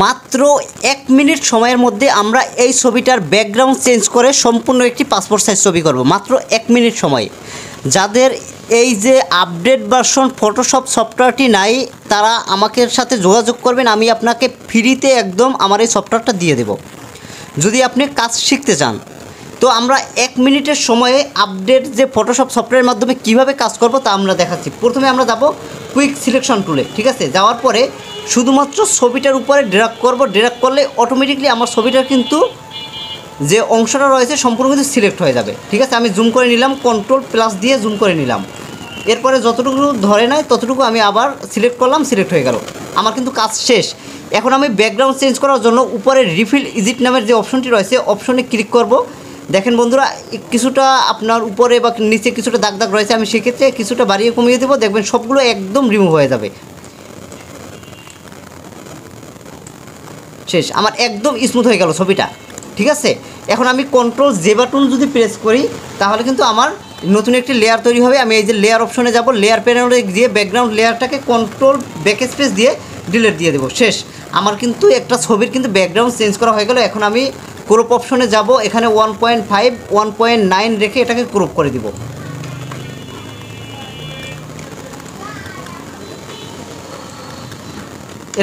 মাত্র 1 মিনিট সময়ের মধ্যে আমরা এই ছবিটার ব্যাকগ্রাউন্ড চেঞ্জ করে সম্পূর্ণ একটি পাসপোর্ট সাইজ ছবি করব মাত্র 1 মিনিট সময়ে। যাদের এই যে আপডেট ভার্সন ফটোশপ সফটওয়্যারটি নাই তারা আমাকে সাথে যোগাযোগ করবেন, আমি আপনাকে ফ্রিতে একদম আমার এই সফটওয়্যারটা দিয়ে দেব যদি আপনি কাজ শিখতে চান। তো আমরা 1 মিনিটের সময়ে আপডেট যে ফটোশপ সফটওয়্যারের মাধ্যমে কিভাবে কাজ করব তা আমরা দেখাচ্ছি। প্রথমে আমরা যাব কুইক সিলেকশন টুলে, ঠিক আছে। যাওয়ার পরে শুধুমাত্র ছবিটার উপরে ড্র্যাগ করব, ড্র্যাগ করলে অটোমেটিকলি আমার ছবিটার কিন্তু যে অংশটা রয়েছে সম্পূর্ণ কিন্তু সিলেক্ট হয়ে যাবে, ঠিক আছে। আমি জুম করে নিলাম, কন্ট্রোল+ দিয়ে জুম করে নিলাম। এরপরে যতটুকু ধরে নেয় ততটুকু আমি আবার সিলেক্ট করলাম, সিলেক্ট হয়ে গেল, আমার কিন্তু কাজ শেষ। এখন আমি ব্যাকগ্রাউন্ড চেঞ্জ করার জন্য উপরে রিফিল ইজিট নামের যে অপশনটি রয়েছে অপশনে ক্লিক করব। দেখেন বন্ধুরা, কিছুটা আপনার উপরে বা নিচে কিছুটা দাগ দাগ রয়েছে, আমি সেক্ষেত্রে কিছুটা বাড়িয়ে কমিয়ে দেবো, দেখবেন সবগুলো একদম রিমুভ হয়ে যাবে। শেষ, আমার একদম স্মুথ হয়ে গেল ছবিটা, ঠিক আছে। এখন আমি Ctrl+J বাটন যদি প্রেস করি তাহলে কিন্তু আমার নতুন একটি লেয়ার তৈরি হবে। আমি এই যে লেয়ার অপশনে যাব, লেয়ার প্যানেলে গিয়ে ব্যাকগ্রাউন্ড লেয়ারটাকে Ctrl+Backspace দিয়ে ডিলিট দিয়ে দেবো। শেষ, আমার কিন্তু একটা ছবির কিন্তু ব্যাকগ্রাউন্ড চেঞ্জ করা হয়ে গেল। এখন আমি ক্রপ অপশনে যাব, এখানে 1.5 1.9 রেখে এটাকে ক্রপ করে দিব।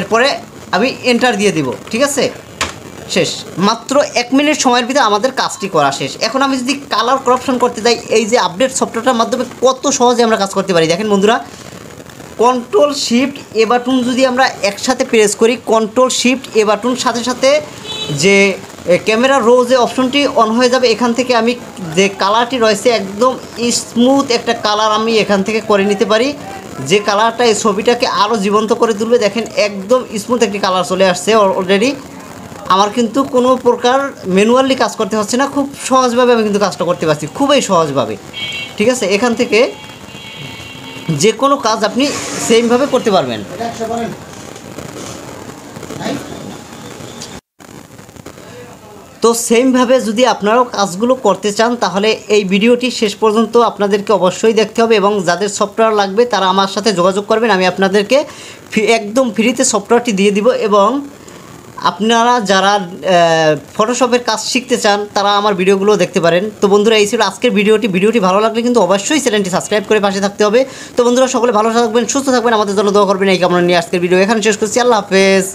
এরপরে আমি এন্টার দিয়ে দিব, ঠিক আছে। শেষ, মাত্র 1 মিনিট সময়ের ভিতরে আমাদের কাজটি করা শেষ। এখন আমি যদি কালার করাপশন করতে যাই, এই যে আপডেট সফটওয়্যারটার মাধ্যমে কত সহজে আমরা কাজ করতে পারি। দেখেন বন্ধুরা, Ctrl+Shift+A বাটন যদি আমরা একসাথে প্রেস করি, Ctrl+Shift+A বাটন সাথে সাথে যে ক্যামেরা রো যে অপশনটি অন হয়ে যাবে। এখান থেকে আমি যে কালারটি রয়েছে একদম স্মুথ একটা কালার আমি এখান থেকে করে নিতে পারি, যে কালারটা এই ছবিটাকে আরও জীবন্ত করে তুলবে। দেখেন একদম স্মুথ একটি কালার চলে আসছে অলরেডি। আমার কিন্তু কোনো প্রকার ম্যানুয়ালি কাজ করতে হচ্ছে না, খুব সহজভাবে আমি কিন্তু কাজটা করতে পারছি, খুবই সহজভাবে, ঠিক আছে। এখান থেকে যে কোনো কাজ আপনি সেমভাবে করতে পারবেন। তো সেমভাবে যদি আপনারাও কাজগুলো করতে চান তাহলে এই ভিডিওটি শেষ পর্যন্ত আপনাদেরকে অবশ্যই দেখতে হবে, এবং যাদের সফটওয়্যার লাগবে তারা আমার সাথে যোগাযোগ করবেন, আমি আপনাদেরকে একদম ফ্রিতে সফটওয়্যারটি দিয়ে দিব। এবং আপনারা যারা ফটোশপের কাজ শিখতে চান তারা আমার ভিডিওগুলো দেখতে পারেন। তো বন্ধুরা, এই ছিল আজকের ভিডিওটি ভালো লাগলে কিন্তু অবশ্যই চ্যানেলটি সাবস্ক্রাইব করে পাশে থাকতে হবে। তো বন্ধুরা, সকলে ভালো থাকবেন, সুস্থ থাকবেন, আমাদের জন্য দোয়া করবেন, এই কামনা নিয়ে আজকের ভিডিও এখানে শেষ করছি। আল্লাহ হাফেজ।